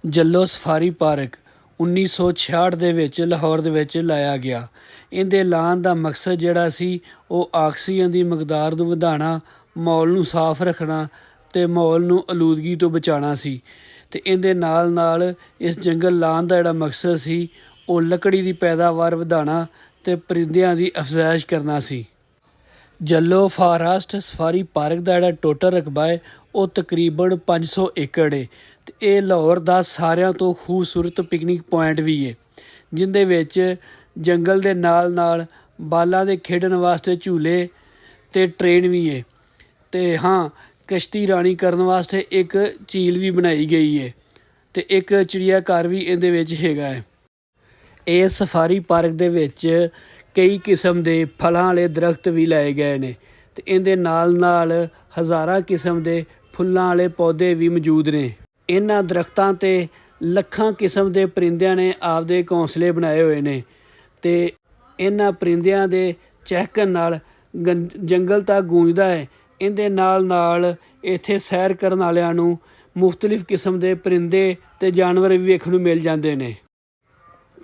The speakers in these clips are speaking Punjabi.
ਜੱਲੋ ਸਫਾਰੀ ਪਾਰਕ 1966 ਦੇ ਵਿੱਚ ਲਾਹੌਰ ਦੇ ਵਿੱਚ ਲਾਇਆ ਗਿਆ। ਇਹਦੇ ਲਾਉਣ ਦਾ ਮਕਸਦ ਜਿਹੜਾ ਸੀ ਉਹ ਆਕਸੀਜਨ ਦੀ ਮਕਦਾਰ ਨੂੰ ਵਧਾਉਣਾ, ਮਾਹੌਲ ਨੂੰ ਸਾਫ਼ ਰੱਖਣਾ ਅਤੇ ਮਾਹੌਲ ਨੂੰ ਆਲੂਦਗੀ ਤੋਂ ਬਚਾਉਣਾ ਸੀ। ਅਤੇ ਇਹਦੇ ਨਾਲ ਨਾਲ ਇਸ ਜੰਗਲ ਲਾਉਣ ਦਾ ਜਿਹੜਾ ਮਕਸਦ ਸੀ ਉਹ ਲੱਕੜੀ ਦੀ ਪੈਦਾਵਾਰ ਵਧਾਉਣਾ ਅਤੇ ਪਰਿੰਦਿਆਂ ਦੀ ਅਫਜ਼ਾਇਸ਼ ਕਰਨਾ ਸੀ। ਜੱਲੋ ਫਾਰੈਸਟ ਸਫਾਰੀ ਪਾਰਕ ਦਾ ਜਿਹੜਾ ਟੋਟਲ ਰਕਬਾ ਹੈ ਉਹ ਤਕਰੀਬਨ 500 ਏਕੜ ਹੈ ਅਤੇ ਇਹ ਲਾਹੌਰ ਦਾ ਸਾਰਿਆਂ ਤੋਂ ਖੂਬਸੂਰਤ ਪਿਕਨਿਕ ਪੁਆਇੰਟ ਵੀ ਹੈ, ਜਿਹਦੇ ਵਿੱਚ ਜੰਗਲ ਦੇ ਨਾਲ ਨਾਲ ਬਾਲਾਂ ਦੇ ਖੇਡਣ ਵਾਸਤੇ ਝੂਲੇ ਅਤੇ ਟ੍ਰੇਨ ਵੀ ਹੈ ਅਤੇ ਹਾਂ, ਕਸ਼ਤੀ ਰਾਣੀ ਕਰਨ ਵਾਸਤੇ ਇੱਕ ਝੀਲ ਵੀ ਬਣਾਈ ਗਈ ਹੈ ਅਤੇ ਇੱਕ ਚਿੜੀਆ ਘਰ ਵੀ ਇਹਦੇ ਵਿੱਚ ਹੈਗਾ ਹੈ। ਇਹ ਸਫਾਰੀ ਪਾਰਕ ਦੇ ਵਿੱਚ ਕਈ ਕਿਸਮ ਦੇ ਫਲਾਂ ਵਾਲੇ ਦਰਖਤ ਵੀ ਲਾਏ ਗਏ ਨੇ ਅਤੇ ਇਹਦੇ ਨਾਲ ਨਾਲ ਹਜ਼ਾਰਾਂ ਕਿਸਮ ਦੇ ਫੁੱਲਾਂ ਵਾਲੇ ਪੌਦੇ ਵੀ ਮੌਜੂਦ ਨੇ। ਇਹਨਾਂ ਦਰਖਤਾਂ 'ਤੇ ਲੱਖਾਂ ਕਿਸਮ ਦੇ ਪਰਿੰਦਿਆਂ ਨੇ ਆਪਦੇ ਘੋਂਸਲੇ ਬਣਾਏ ਹੋਏ ਨੇ ਅਤੇ ਇਹਨਾਂ ਪਰਿੰਦਿਆਂ ਦੇ ਚਹਿਕਣ ਨਾਲ ਜੰਗਲ ਤਾਂ ਗੂੰਜਦਾ ਹੈ। ਇਹਦੇ ਨਾਲ ਨਾਲ ਇੱਥੇ ਸੈਰ ਕਰਨ ਵਾਲਿਆਂ ਨੂੰ ਮੁਖਤਲਿਫ ਕਿਸਮ ਦੇ ਪਰਿੰਦੇ ਅਤੇ ਜਾਨਵਰ ਵੀ ਵੇਖਣ ਨੂੰ ਮਿਲ ਜਾਂਦੇ ਨੇ।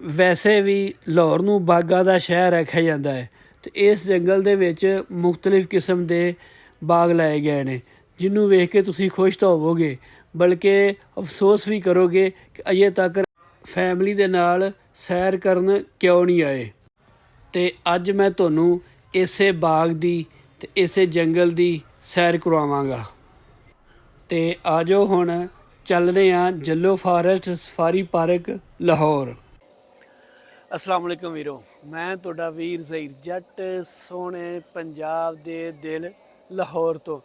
ਵੈਸੇ ਵੀ ਲਾਹੌਰ ਨੂੰ ਬਾਗਾਂ ਦਾ ਸ਼ਹਿਰ ਆਖਿਆ ਜਾਂਦਾ ਹੈ ਅਤੇ ਇਸ ਜੰਗਲ ਦੇ ਵਿੱਚ ਮੁਖਤਲਿਫ ਕਿਸਮ ਦੇ ਬਾਗ ਲਾਏ ਗਏ ਨੇ, ਜਿਹਨੂੰ ਵੇਖ ਕੇ ਤੁਸੀਂ ਖੁਸ਼ ਤਾਂ ਹੋਵੋਗੇ, ਬਲਕਿ ਅਫਸੋਸ ਵੀ ਕਰੋਗੇ ਕਿ ਅਜੇ ਤੱਕ ਫੈਮਿਲੀ ਦੇ ਨਾਲ ਸੈਰ ਕਰਨ ਕਿਉਂ ਨਹੀਂ ਆਏ। ਅਤੇ ਅੱਜ ਮੈਂ ਤੁਹਾਨੂੰ ਇਸੇ ਬਾਗ ਦੀ ਅਤੇ ਇਸੇ ਜੰਗਲ ਦੀ ਸੈਰ ਕਰਵਾਵਾਂਗਾ। ਅਤੇ ਆ ਜਾਓ ਹੁਣ ਚੱਲਦੇ ਹਾਂ Jallo forest safari park Lahore. ਅਸਲਾਮ ਵਾਲੇਕੁਮ ਵੀਰੋ, ਮੈਂ ਤੁਹਾਡਾ ਵੀਰ ਜ਼ਹੀਰ ਜੱਟ ਸੋਹਣੇ ਪੰਜਾਬ ਦੇ ਦਿਲ ਲਾਹੌਰ ਤੋਂ।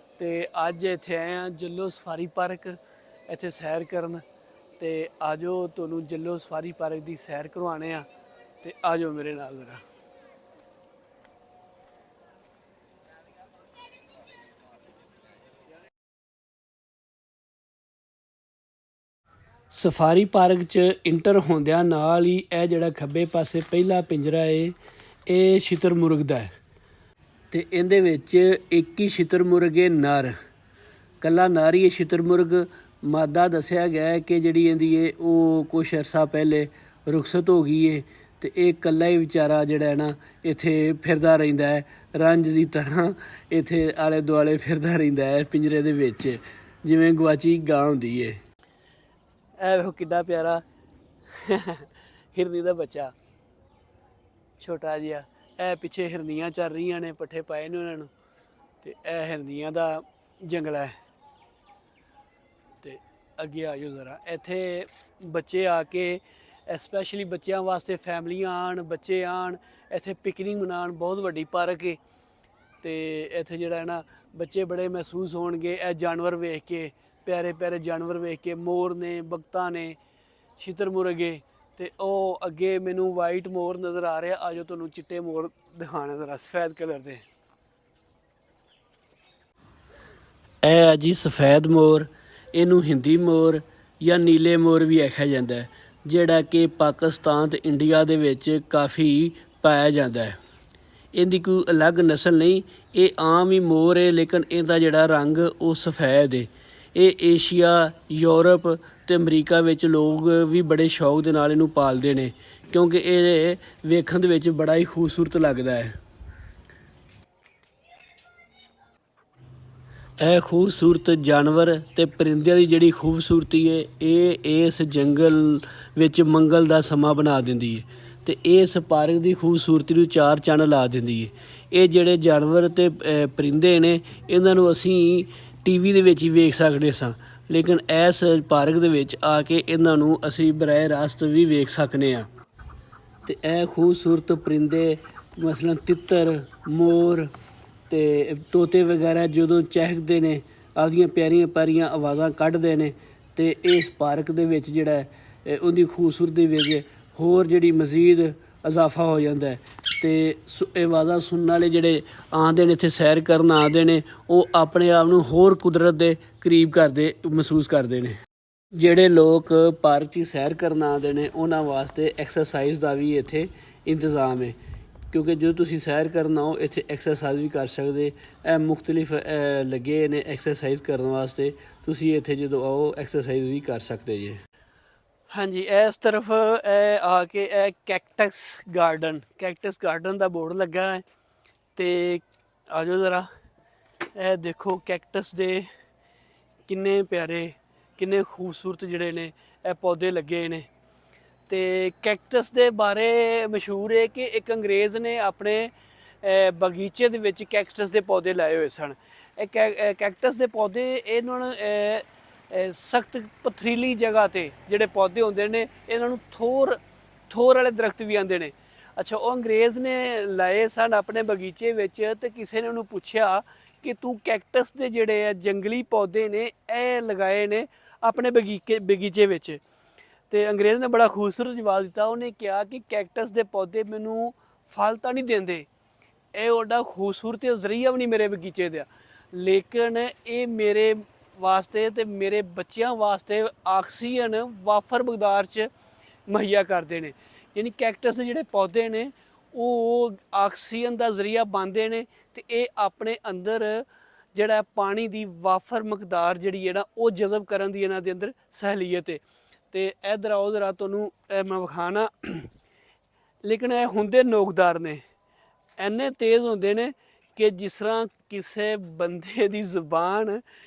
ਅਤੇ ਅੱਜ ਇੱਥੇ ਆਏ ਹਾਂ ਜੱਲੋ ਸਫਾਰੀ ਪਾਰਕ, ਇੱਥੇ ਸੈਰ ਕਰਨ। ਅਤੇ ਆ ਜਾਓ ਤੁਹਾਨੂੰ ਜੱਲੋ ਸਫਾਰੀ ਪਾਰਕ ਦੀ ਸੈਰ ਕਰਵਾਉਂਦੇ ਹਾਂ ਅਤੇ ਆ ਜਾਓ ਮੇਰੇ ਨਾਲ ਜ਼ਰਾ। ਸਫਾਰੀ ਪਾਰਕ 'ਚ ਇੰਟਰ ਹੁੰਦਿਆਂ ਨਾਲ ਹੀ ਇਹ ਜਿਹੜਾ ਖੱਬੇ ਪਾਸੇ ਪਹਿਲਾ ਪਿੰਜਰਾ ਹੈ ਇਹ ਸ਼ਿਤਰਮੁਰਗ ਦਾ ਹੈ ਅਤੇ ਇਹਦੇ ਵਿੱਚ ਇੱਕ ਹੀ ਸ਼ਿਤਰਮੁਰਗ ਹੈ ਨਰ, ਇਕੱਲਾ ਨਰ ਹੀ ਹੈ ਸ਼ਿਤਰਮੁਰਗ। ਮਾਦਾ ਦੱਸਿਆ ਗਿਆ ਹੈ ਕਿ ਜਿਹੜੀ ਇਹਦੀ ਹੈ ਉਹ ਕੁਛ ਅਰਸਾ ਪਹਿਲੇ ਰੁਖਸਤ ਹੋ ਗਈ ਹੈ ਅਤੇ ਇਹ ਇਕੱਲਾ ਹੀ ਵਿਚਾਰਾ ਜਿਹੜਾ ਹੈ ਨਾ ਇੱਥੇ ਫਿਰਦਾ ਰਹਿੰਦਾ ਹੈ, ਰੰਝ ਦੀ ਤਰ੍ਹਾਂ ਇੱਥੇ ਆਲੇ ਦੁਆਲੇ ਫਿਰਦਾ ਰਹਿੰਦਾ ਹੈ ਪਿੰਜਰੇ ਦੇ ਵਿੱਚ, ਜਿਵੇਂ ਗਵਾਚੀ ਗਾਂ ਹੁੰਦੀ ਹੈ। ਇਹ ਵੇਖੋ ਕਿੱਡਾ ਪਿਆਰਾ ਹਿਰਨੀ ਦਾ ਬੱਚਾ ਛੋਟਾ ਜਿਹਾ। ਇਹ ਪਿੱਛੇ ਹਿਰਨੀਆਂ ਚੱਲ ਰਹੀਆਂ ਨੇ, ਪੱਠੇ ਪਾਏ ਨੇ ਉਹਨਾਂ ਨੂੰ ਅਤੇ ਇਹ ਹਿਰਨੀਆਂ ਦਾ ਜੰਗਲ ਹੈ। ਅਤੇ ਅੱਗੇ ਆ ਜਾਓ ਜ਼ਰਾ। ਇੱਥੇ ਬੱਚੇ ਆ ਕੇ ਸਪੈਸ਼ਲੀ ਬੱਚਿਆਂ ਵਾਸਤੇ ਫੈਮਲੀਆਂ ਆਉਣ, ਬੱਚੇ ਆਉਣ, ਇੱਥੇ ਪਿਕਨਿਕ ਮਨਾਉਣ। ਬਹੁਤ ਵੱਡੀ ਪਾਰਕ ਹੈ ਅਤੇ ਇੱਥੇ ਜਿਹੜਾ ਹੈ ਨਾ ਬੱਚੇ ਬੜੇ ਮਹਿਸੂਸ ਹੋਣਗੇ ਇਹ ਜਾਨਵਰ ਵੇਖ ਕੇ, ਪਿਆਰੇ ਪਿਆਰੇ ਜਾਨਵਰ ਵੇਖ ਕੇ। ਮੋਰ ਨੇ, ਬਗਤਾ ਨੇ, ਸ਼ਿਤਰਮੁਰਗ ਹੈ ਅਤੇ ਉਹ ਅੱਗੇ ਮੈਨੂੰ ਵਾਈਟ ਮੋਰ ਨਜ਼ਰ ਆ ਰਿਹਾ। ਆ ਜਾਓ ਤੁਹਾਨੂੰ ਚਿੱਟੇ ਮੋਰ ਦਿਖਾਉਣਾ ਜ਼ਰਾ, ਸਫੈਦ ਕਲਰ ਦੇ। ਇਹ ਆ ਜੀ ਸਫੈਦ ਮੋਰ, ਇਹਨੂੰ ਹਿੰਦੀ ਮੋਰ ਜਾਂ ਨੀਲੇ ਮੋਰ ਵੀ ਆਖਿਆ ਜਾਂਦਾ ਹੈ, ਜਿਹੜਾ ਕਿ ਪਾਕਿਸਤਾਨ ਅਤੇ ਇੰਡੀਆ ਦੇ ਵਿੱਚ ਕਾਫੀ ਪਾਇਆ ਜਾਂਦਾ ਹੈ। ਇਹਦੀ ਕੋਈ ਅਲੱਗ ਨਸਲ ਨਹੀਂ, ਇਹ ਆਮ ਹੀ ਮੋਰ ਹੈ, ਲੇਕਿਨ ਇਹਦਾ ਜਿਹੜਾ ਰੰਗ ਉਹ ਸਫੈਦ ਹੈ। ਇਹ ਏਸ਼ੀਆ, ਯੂਰਪ ਅਤੇ ਅਮਰੀਕਾ ਵਿੱਚ ਲੋਕ ਵੀ ਬੜੇ ਸ਼ੌਕ ਦੇ ਨਾਲ ਇਹਨੂੰ ਪਾਲਦੇ ਨੇ, ਕਿਉਂਕਿ ਇਹ ਵੇਖਣ ਦੇ ਵਿੱਚ ਬੜਾ ਹੀ ਖੂਬਸੂਰਤ ਲੱਗਦਾ ਹੈ। ਇਹ ਖੂਬਸੂਰਤ ਜਾਨਵਰ ਅਤੇ ਪਰਿੰਦਿਆਂ ਦੀ ਜਿਹੜੀ ਖੂਬਸੂਰਤੀ ਹੈ ਇਹ ਇਸ ਜੰਗਲ ਵਿੱਚ ਮੰਗਲ ਦਾ ਸਮਾਂ ਬਣਾ ਦਿੰਦੀ ਹੈ ਅਤੇ ਇਸ ਪਾਰਕ ਦੀ ਖੂਬਸੂਰਤੀ ਨੂੰ ਚਾਰ ਚੰਨ ਲਾ ਦਿੰਦੀ ਹੈ। ਇਹ ਜਿਹੜੇ ਜਾਨਵਰ ਅਤੇ ਪਰਿੰਦੇ ਨੇ ਇਹਨਾਂ ਨੂੰ ਅਸੀਂ TV ਦੇ ਵਿੱਚ ਹੀ ਵੇਖ ਸਕਦੇ ਸਾਂ, ਲੇਕਿਨ ਇਸ ਪਾਰਕ ਦੇ ਵਿੱਚ ਆ ਕੇ ਇਹਨਾਂ ਨੂੰ ਅਸੀਂ ਬਰਾਹ ਰਾਸਤ ਵੀ ਵੇਖ ਸਕਦੇ ਹਾਂ। ਅਤੇ ਇਹ ਖੂਬਸੂਰਤ ਪਰਿੰਦੇ ਮਸਲਨ ਤਿੱਤਰ, ਮੋਰ ਅਤੇ ਤੋਤੇ ਵਗੈਰਾ ਜਦੋਂ ਚਹਿਕਦੇ ਨੇ, ਆਪਦੀਆਂ ਪਿਆਰੀਆਂ ਪਿਆਰੀਆਂ ਆਵਾਜ਼ਾਂ ਕੱਢਦੇ ਨੇ ਅਤੇ ਇਸ ਪਾਰਕ ਦੇ ਵਿੱਚ ਜਿਹੜਾ ਉਹਦੀ ਖੂਬਸੂਰਤੀ ਵਿੱਚ ਹੋਰ ਜਿਹੜੀ ਮਜ਼ੀਦ ਇਜ਼ਾਫਾ ਹੋ ਜਾਂਦਾ ਹੈ। ਅਤੇ ਇਹ ਆਵਾਜ਼ਾਂ ਸੁਣਨ ਵਾਲੇ ਜਿਹੜੇ ਆਉਂਦੇ ਨੇ ਇੱਥੇ ਸੈਰ ਕਰਨ ਆਉਂਦੇ ਨੇ, ਉਹ ਆਪਣੇ ਆਪ ਨੂੰ ਹੋਰ ਕੁਦਰਤ ਦੇ ਕਰੀਬ ਮਹਿਸੂਸ ਕਰਦੇ ਨੇ। ਜਿਹੜੇ ਲੋਕ ਪਾਰਕ 'ਚ ਸੈਰ ਕਰਨ ਆਉਂਦੇ ਨੇ ਉਹਨਾਂ ਵਾਸਤੇ ਐਕਸਰਸਾਈਜ਼ ਦਾ ਵੀ ਇੱਥੇ ਇੰਤਜ਼ਾਮ ਹੈ, ਕਿਉਂਕਿ ਜਦੋਂ ਤੁਸੀਂ ਸੈਰ ਕਰਨ ਆਓ ਇੱਥੇ ਐਕਸਰਸਾਈਜ਼ ਵੀ ਕਰ ਸਕਦੇ। ਇਹ ਮੁਖਤਲਿਫ ਲੱਗੇ ਨੇ ਐਕਸਰਸਾਈਜ਼ ਕਰਨ ਵਾਸਤੇ, ਤੁਸੀਂ ਇੱਥੇ ਜਦੋਂ ਆਓ ਐਕਸਰਸਾਈਜ਼ ਵੀ ਕਰ ਸਕਦੇ ਜੇ। हाँ जी, इस तरफ आके कैक्टस गार्डन का बोर्ड लगा है। तो आ जाओ ज़रा, ए देखो कैक्टस दे किन्ने प्यारे किन्ने खूबसूरत जड़े ने पौधे लगे ने। तो कैक्टस के बारे मशहूर है कि एक अंग्रेज़ ने अपने बगीचे दे विच कैक्टस के पौधे लाए हुए सन। कैक्टस के पौधे इन्होंने सख्त पथरीली जगह ते जिहड़े पौधे होंदे ने इन्हों थोर वाले दरख्त भी आंदे ने। अच्छा, वो अंग्रेज़ ने लाए सन अपने बगीचे विच ते किसी ने उन्होंने पूछा कि तू कैक्टस के जिहड़े जंगली पौधे ने लगाए ने अपने बगीचे विच। तो अंग्रेज़ ने बड़ा खूबसूरत जवाब दिता। उन्हें कहा कि कैक्टस के पौधे मैनू फल तो नहीं देंदे, ये ओडा खूबसूरत जरिया भी नहीं मेरे बगीचे का, लेकिन ये मेरे वास्ते ते मेरे बच्चों वास्ते ऑक्सीजन वाफर मकदार च मुहैया करते हैं। यानी कैक्टस के जिहड़े पौधे ने वो ऑक्सीजन का जरिया बनते हैं तो ये अपने अंदर जिहड़ा पानी की वाफर मकदार जिहड़ी है ना वो जज़ब करन दी इन्हां दे अंदर सहूलियत है। तो इधर आओ ज़रा तुहानूं मैं विखाना। लेकिन ये हुंदे नोकदार ने, इन्ने तेज़ होंदे ने कि जिस तरह किसी बंदे की जबान,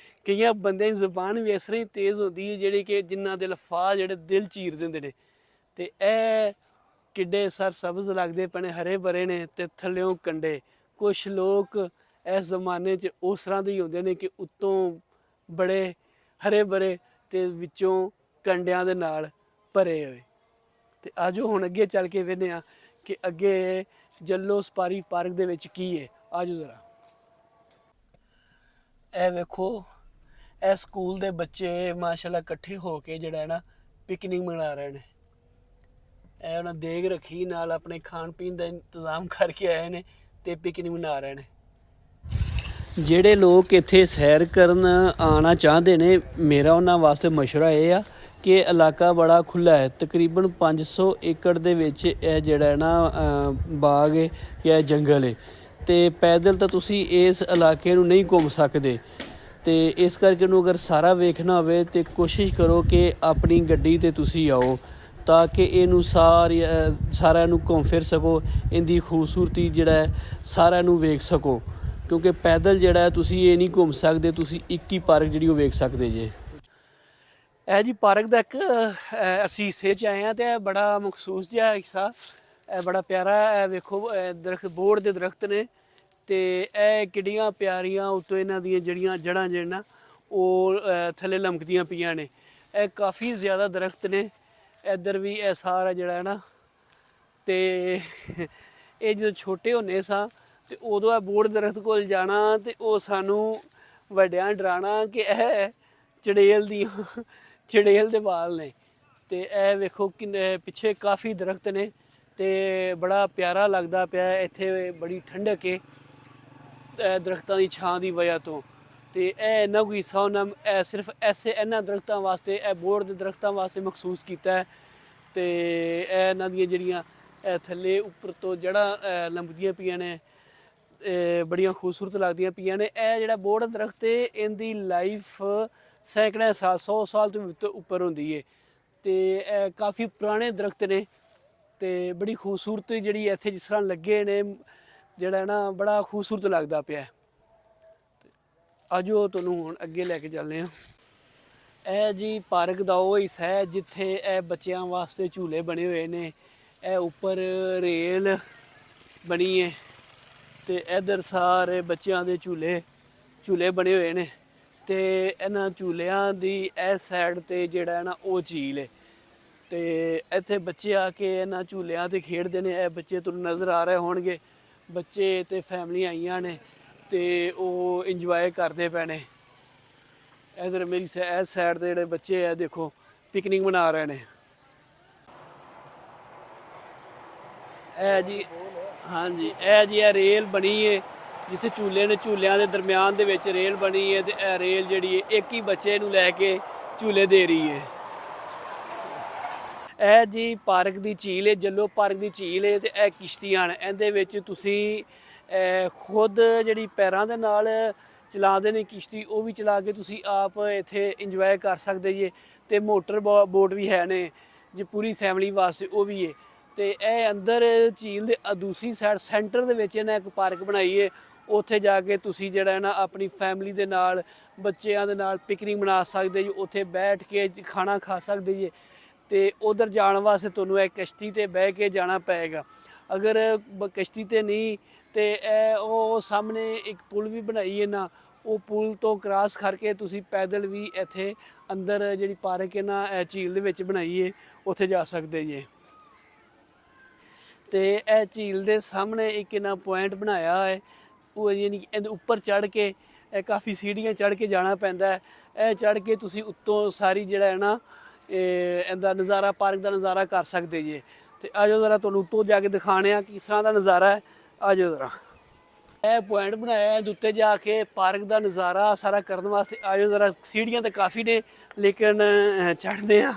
कई बंदे की जबान भी इस तरह ही तेज़ होती है जिहड़ी कि जिन्हां दे अल्फाज जिहड़े दिल चीर दिंदे ने। ते ए किड्डे सरसब्ज़ लगदे पे ने, हरे भरे ने ते थल्लेओं कंडे। कुछ लोग इस जमाने च उस तरह दे ही होंदे ने कि उत्तों बड़े हरे भरे ते विचों कंडियां दे नाल भरे हुए। ते आजो हुण अगे चल के वेखने आ कि अगे जल्लो सफारी पार्क दे विच की है। आजो ज़रा, ए वेखो ए स्कूल दे बच्चे माशाल्लाह कट्ठे हो के जिहड़ा है ना पिकनिक मना रहे ने। ए उन्हें देग रखी नाल अपने खान पीन का इंतजाम करके आए ने ते पिकनिक मना रहे ने। ਜਿਹੜੇ ਲੋਕ ਇੱਥੇ ਸੈਰ ਕਰਨ ਆਉਣਾ ਚਾਹੁੰਦੇ ਨੇ, ਮੇਰਾ ਉਹਨਾਂ ਵਾਸਤੇ ਮਸ਼ਵਰਾ ਇਹ ਆ ਕਿ ਇਲਾਕਾ ਬੜਾ ਖੁੱਲ੍ਹਾ ਹੈ। ਤਕਰੀਬਨ 500 ਏਕੜ ਦੇ ਵਿੱਚ ਇਹ ਜਿਹੜਾ ਹੈ ਨਾ ਬਾਗ ਹੈ ਜਾਂ ਜੰਗਲ ਹੈ। ਅਤੇ ਪੈਦਲ ਤਾਂ ਤੁਸੀਂ ਇਸ ਇਲਾਕੇ ਨੂੰ ਨਹੀਂ ਘੁੰਮ ਸਕਦੇ। ਅਤੇ ਇਸ ਕਰਕੇ ਇਹਨੂੰ ਅਗਰ ਸਾਰਾ ਵੇਖਣਾ ਹੋਵੇ ਤਾਂ ਕੋਸ਼ਿਸ਼ ਕਰੋ ਕਿ ਆਪਣੀ ਗੱਡੀ 'ਤੇ ਤੁਸੀਂ ਆਓ ਤਾਂ ਕਿ ਇਹਨੂੰ ਸਾਰਿਆਂ ਨੂੰ ਘੁੰਮ ਫਿਰ ਸਕੋ, ਇਹਦੀ ਖੂਬਸੂਰਤੀ ਜਿਹੜਾ ਹੈ ਸਾਰਿਆਂ ਨੂੰ ਵੇਖ ਸਕੋ। ਕਿਉਂਕਿ ਪੈਦਲ ਜਿਹੜਾ ਹੈ ਤੁਸੀਂ ਇਹ ਨਹੀਂ ਘੁੰਮ ਸਕਦੇ, ਤੁਸੀਂ ਇੱਕ ਹੀ ਪਾਰਕ ਜਿਹੜੀ ਉਹ ਵੇਖ ਸਕਦੇ ਜੇ। ਇਹ ਜੀ ਪਾਰਕ ਦਾ ਇੱਕ ਅਸੀਂ ਹਿੱਸੇ 'ਚ ਆਏ ਹਾਂ ਅਤੇ ਇਹ ਬੜਾ ਮਖਸੂਸ ਜਿਹਾ ਹਿੱਸਾ, ਇਹ ਬੜਾ ਪਿਆਰਾ। ਇਹ ਵੇਖੋ ਦਰਖਤ, ਬੋਹੜ ਦੇ ਦਰਖਤ ਨੇ ਅਤੇ ਇਹ ਕਿੱਡੀਆਂ ਪਿਆਰੀਆਂ ਉੱਤੋਂ ਇਹਨਾਂ ਦੀਆਂ ਜਿਹੜੀਆਂ ਜੜ੍ਹਾਂ ਜਿਹੜੀਆਂ ਉਹ ਥੱਲੇ ਲਮਕਦੀਆਂ ਪਈਆਂ ਨੇ। ਇਹ ਕਾਫੀ ਜ਼ਿਆਦਾ ਦਰਖਤ ਨੇ। ਇੱਧਰ ਵੀ ਇਹ ਸਾਰਾ ਜਿਹੜਾ ਹੈ ਨਾ, ਅਤੇ ਇਹ ਜਦੋਂ ਛੋਟੇ ਹੁੰਦੇ ਸਾਂ ਤੇ ਉਦੋਂ ਇਹ ਬੋਹੜ ਦਰਖਤ ਕੋਲ ਜਾਣਾ ਤੇ ਉਹ ਸਾਨੂੰ ਵੱਡਿਆਂ ਡਰਾਉਣਾ ਕਿ ਇਹ ਚੜੇਲ ਦੇ ਵਾਲ ਨੇ। ਤੇ ਇਹ ਵੇਖੋ ਕਿੰਨੇ ਪਿੱਛੇ ਕਾਫੀ ਦਰਖਤ ਨੇ ਤੇ ਬੜਾ ਪਿਆਰਾ ਲੱਗਦਾ ਪਿਆ। ਇੱਥੇ ਬੜੀ ਠੰਡਕ ਹੈ ਦਰਖਤਾਂ ਦੀ ਛਾਂ ਦੀ ਵਜ੍ਹਾ ਤੋਂ। ਤੇ ਇਹ ਇੰਨਾ ਕੁ ਹਿੱਸਾ ਉਹਨਾਂ ਸਿਰਫ ਇਹਨਾਂ ਦਰਖਤਾਂ ਵਾਸਤੇ, ਇਹ ਬੋਹੜ ਦੇ ਦਰਖਤਾਂ ਵਾਸਤੇ ਮਖਸੂਸ ਕੀਤਾ ਹੈ। ਤੇ ਇਹ ਇਹਨਾਂ ਦੀਆਂ ਜਿਹੜੀਆਂ ਥੱਲੇ ਉੱਪਰ ਤੋਂ ਜੜ੍ਹਾਂ ਲੰਬਦੀਆਂ ਪਈਆਂ ਨੇ, ਬੜੀਆਂ ਖੂਬਸੂਰਤ ਲੱਗਦੀਆਂ ਪਈਆਂ ਨੇ। ਇਹ ਜਿਹੜਾ ਬੋਹੜ ਦਰਖਤ ਹੈ ਇਹਦੀ ਲਾਈਫ ਸੈਂਕੜੇ ਸਾਲ, 100 ਸਾਲ ਤੋਂ ਵੀ ਉੱਪਰ ਹੁੰਦੀ ਹੈ। ਅਤੇ ਇਹ ਕਾਫੀ ਪੁਰਾਣੇ ਦਰਖਤ ਨੇ ਅਤੇ ਬੜੀ ਖੂਬਸੂਰਤੀ ਜਿਹੜੀ ਇੱਥੇ ਜਿਸ ਤਰ੍ਹਾਂ ਲੱਗੇ ਨੇ, ਜਿਹੜਾ ਨਾ ਬੜਾ ਖੂਬਸੂਰਤ ਲੱਗਦਾ ਪਿਆ। ਆਜੋ ਤੁਹਾਨੂੰ ਹੁਣ ਅੱਗੇ ਲੈ ਕੇ ਚੱਲਦੇ ਹਾਂ। ਇਹ ਜੀ ਪਾਰਕ ਦਾ ਉਹ ਹਿੱਸਾ ਹੈ ਜਿੱਥੇ ਇਹ ਬੱਚਿਆਂ ਵਾਸਤੇ ਝੂਲੇ ਬਣੇ ਹੋਏ ਨੇ। ਇਹ ਉੱਪਰ ਰੇਲ ਬਣੀ ਹੈ ਅਤੇ ਇੱਧਰ ਸਾਰੇ ਬੱਚਿਆਂ ਦੇ ਝੂਲੇ ਬਣੇ ਹੋਏ ਨੇ। ਅਤੇ ਇਹਨਾਂ ਝੂਲਿਆਂ ਦੀ ਇਸ ਸਾਈਡ 'ਤੇ ਜਿਹੜਾ ਹੈ ਨਾ ਉਹ ਝੀਲ ਹੈ ਅਤੇ ਇੱਥੇ ਬੱਚੇ ਆ ਕੇ ਇਹਨਾਂ ਝੂਲਿਆਂ 'ਤੇ ਖੇਡਦੇ ਨੇ। ਇਹ ਬੱਚੇ ਤੁਹਾਨੂੰ ਨਜ਼ਰ ਆ ਰਹੇ ਹੋਣਗੇ, ਬੱਚੇ ਅਤੇ ਫੈਮਲੀਆਂ ਆਈਆਂ ਨੇ ਅਤੇ ਉਹ ਇੰਜੋਏ ਕਰਦੇ ਪਏ ਨੇ। ਇੱਧਰ ਮੇਰੀ ਇਸ ਸਾਈਡ 'ਤੇ ਜਿਹੜੇ ਬੱਚੇ ਆ ਦੇਖੋ ਪਿਕਨਿਕ ਮਨਾ ਰਹੇ ਨੇ। ਇਹ ਜੀ, ਹਾਂਜੀ, ਇਹ ਜੀ ਇਹ ਰੇਲ ਬਣੀ ਹੈ ਜਿੱਥੇ ਝੂਲੇ ਨੇ, ਝੂਲਿਆਂ ਦੇ ਦਰਮਿਆਨ ਦੇ ਵਿੱਚ ਰੇਲ ਬਣੀ ਹੈ ਅਤੇ ਇਹ ਰੇਲ ਜਿਹੜੀ ਹੈ ਇੱਕ ਹੀ ਬੱਚੇ ਨੂੰ ਲੈ ਕੇ ਝੂਲੇ ਦੇ ਰਹੀ ਹੈ। ਇਹ ਜੀ ਪਾਰਕ ਦੀ ਝੀਲ ਹੈ, ਜੱਲੋ ਪਾਰਕ ਦੀ ਝੀਲ ਹੈ ਅਤੇ ਇਹ ਕਿਸ਼ਤੀਆਂ ਨੇ। ਇਹਦੇ ਵਿੱਚ ਤੁਸੀਂ ਖੁਦ ਜਿਹੜੀ ਪੈਰਾਂ ਦੇ ਨਾਲ ਚਲਾਉਂਦੇ ਨੇ ਕਿਸ਼ਤੀ, ਉਹ ਵੀ ਚਲਾ ਕੇ ਤੁਸੀਂ ਆਪ ਇੱਥੇ ਇੰਜੋਏ ਕਰ ਸਕਦੇ ਜੇ। ਅਤੇ ਮੋਟਰ ਬੋਟ ਵੀ ਹੈ ਨੇ ਜੇ ਪੂਰੀ ਫੈਮਿਲੀ ਵਾਸਤੇ ਉਹ ਵੀ ਹੈ। ਤੇ ਇਹ ਅੰਦਰ ਝੀਲ ਦੇ ਦੂਸਰੀ ਸਾਈਡ ਸੈਂਟਰ ਦੇ ਵਿੱਚ ਇਹਨਾਂ ਇੱਕ ਪਾਰਕ ਬਣਾਈ ਹੈ। ਉੱਥੇ ਜਾ ਕੇ ਤੁਸੀਂ ਜਿਹੜਾ ਹੈ ਨਾ ਆਪਣੀ ਫੈਮਿਲੀ ਦੇ ਨਾਲ ਬੱਚਿਆਂ ਦੇ ਨਾਲ ਪਿਕਨਿਕ ਮਨਾ ਸਕਦੇ ਜੀ। ਉੱਥੇ ਬੈਠ ਕੇ ਖਾਣਾ ਖਾ ਸਕਦੇ ਜੀ। ਤੇ ਉਧਰ ਜਾਣ ਵਾਸਤੇ ਤੁਹਾਨੂੰ ਇਹ ਕਿਸ਼ਤੀ ਤੇ ਬਹਿ ਕੇ ਜਾਣਾ ਪਏਗਾ। ਅਗਰ ਕਿਸ਼ਤੀ ਤੇ ਨਹੀਂ ਤੇ ਇਹ ਉਹ ਸਾਹਮਣੇ ਇੱਕ ਪੁਲ ਵੀ ਬਣਾਈ ਹੈ ਨਾ, ਉਹ ਪੁਲ ਤੋਂ ਕ੍ਰਾਸ ਕਰਕੇ ਤੁਸੀਂ ਪੈਦਲ ਵੀ ਇੱਥੇ ਅੰਦਰ ਜਿਹੜੀ ਪਾਰਕ ਹੈ ਨਾ ਇਹ ਝੀਲ ਦੇ ਵਿੱਚ ਬਣਾਈ ਹੈ, ਉੱਥੇ ਜਾ ਸਕਦੇ ਜੀ। ਤੇ ਇਹ ਝੀਲ ਦੇ ਸਾਹਮਣੇ ਇੱਕ ਇਹਨਾਂ ਪੁਆਇੰਟ ਬਣਾਇਆ ਹੈ, ਉਹ ਯਾਨੀ ਕਿ ਇਹਦੇ ਉੱਪਰ ਚੜ੍ਹ ਕੇ ਕਾਫੀ ਸੀੜੀਆਂ ਚੜ੍ਹ ਕੇ ਜਾਣਾ ਪੈਂਦਾ ਹੈ। ਇਹ ਚੜ੍ਹ ਕੇ ਤੁਸੀਂ ਉੱਤੋਂ ਸਾਰੀ ਜਿਹੜਾ ਹੈ ਨਾ ਇਹਦਾ ਨਜ਼ਾਰਾ, ਪਾਰਕ ਦਾ ਨਜ਼ਾਰਾ ਕਰ ਸਕਦੇ ਜੇ। ਤੇ ਆ ਜਾਓ ਜ਼ਰਾ ਤੁਹਾਨੂੰ ਉੱਤੋਂ ਜਾ ਕੇ ਦਿਖਾਣੇ ਆ ਕਿਸ ਤਰ੍ਹਾਂ ਦਾ ਨਜ਼ਾਰਾ ਹੈ। ਆ ਜਾਓ ਜ਼ਰਾ, ਇਹ ਪੁਆਇੰਟ ਬਣਾਇਆ ਹੈ ਉੱਤੇ ਜਾ ਕੇ ਪਾਰਕ ਦਾ ਨਜ਼ਾਰਾ ਸਾਰਾ ਕਰਨ ਵਾਸਤੇ। ਆ ਜਾਓ ਜ਼ਰਾ, ਸੀੜੀਆਂ ਤਾਂ ਕਾਫੀ ਨੇ ਲੇਕਿਨ ਚੜ੍ਹਦੇ ਆ,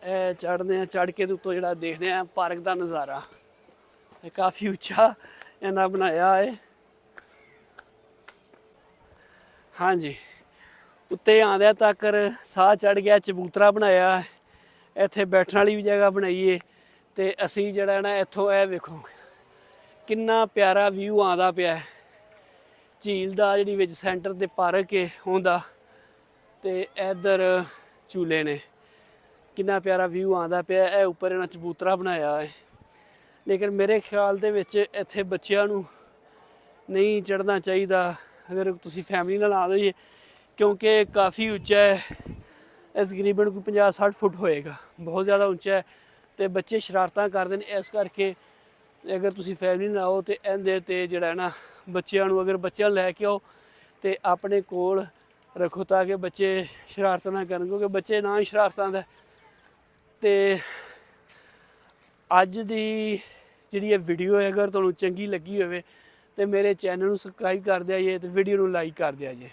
ਇਹ ਚੜ੍ਹਦੇ ਆ, ਚੜ੍ਹ ਕੇ ਉੱਤੋਂ ਜਿਹੜਾ ਦੇਖਦੇ ਆ ਪਾਰਕ ਦਾ ਨਜ਼ਾਰਾ। ਇਹ ਕਾਫੀ ਉੱਚਾ ਇਹਨਾਂ ਬਣਾਇਆ ਹੈ। ਹਾਂਜੀ, ਉੱਤੇ ਆਉਂਦਿਆਂ ਤੱਕ ਸਾਹ ਚੜ੍ਹ ਗਿਆ। ਚਬੂਤਰਾ ਬਣਾਇਆ, ਇੱਥੇ ਬੈਠਣ ਵਾਲੀ ਵੀ ਜਗ੍ਹਾ ਬਣਾਈ ਹੈ। ਤੇ ਅਸੀਂ ਜਿਹੜਾ ਨਾ ਇੱਥੋਂ ਇਹ ਵੇਖੋ ਕਿੰਨਾ ਪਿਆਰਾ ਵਿਊ ਆਉਂਦਾ ਪਿਆ ਝੀਲ ਦਾ, ਜਿਹੜੀ ਵਿੱਚ ਸੈਂਟਰ 'ਤੇ ਪਾਰਕ ਹੈ ਹੁੰਦਾ, ਤੇ ਇੱਧਰ ਝੂਲੇ ਨੇ। ਕਿੰਨਾ ਪਿਆਰਾ ਵਿਊ ਆਉਂਦਾ ਪਿਆ। ਇਹ ਉੱਪਰ ਇਹਨਾਂ ਚਬੂਤਰਾ ਬਣਾਇਆ ਹੈ, ਲੇਕਿਨ ਮੇਰੇ ਖਿਆਲ ਦੇ ਵਿੱਚ ਇੱਥੇ ਬੱਚਿਆਂ ਨੂੰ ਨਹੀਂ ਚੜ੍ਹਨਾ ਚਾਹੀਦਾ ਅਗਰ ਤੁਸੀਂ ਫੈਮਿਲੀ ਨਾਲ ਆ ਜਾਈਏ, ਕਿਉਂਕਿ ਕਾਫੀ ਉੱਚਾ ਹੈ। ਇਹ ਤਕਰੀਬਨ ਕੋਈ 50-60 ਫੁੱਟ ਹੋਏਗਾ, ਬਹੁਤ ਜ਼ਿਆਦਾ ਉੱਚਾ ਹੈ। ਅਤੇ ਬੱਚੇ ਸ਼ਰਾਰਤਾਂ ਕਰਦੇ ਨੇ, ਇਸ ਕਰਕੇ ਅਗਰ ਤੁਸੀਂ ਫੈਮਿਲੀ ਨਾਲ ਆਓ ਤਾਂ ਇਹਦੇ 'ਤੇ ਜਿਹੜਾ ਨਾ ਬੱਚਿਆਂ ਨੂੰ, ਅਗਰ ਬੱਚਿਆਂ ਨੂੰ ਲੈ ਕੇ ਆਓ ਤਾਂ ਆਪਣੇ ਕੋਲ ਰੱਖੋ ਤਾਂ ਕਿ ਬੱਚੇ ਸ਼ਰਾਰਤਾਂ ਨਾ ਕਰਨ, ਕਿਉਂਕਿ ਬੱਚੇ ਨਾ ਹੀ ਸ਼ਰਾਰਤਾਂ ਦਾ। ਅਤੇ ਅੱਜ ਦੀ ਜਿਹੜੀ ਇਹ ਵੀਡੀਓ ਹੈ ਅਗਰ ਤੁਹਾਨੂੰ ਚੰਗੀ ਲੱਗੀ ਹੋਵੇ ਤਾਂ ਮੇਰੇ ਚੈਨਲ ਨੂੰ ਸਬਸਕ੍ਰਾਈਬ ਕਰ ਦਿਆ ਜੇ ਅਤੇ ਵੀਡੀਓ ਨੂੰ ਲਾਈਕ ਕਰ ਦਿਆ ਜੇ।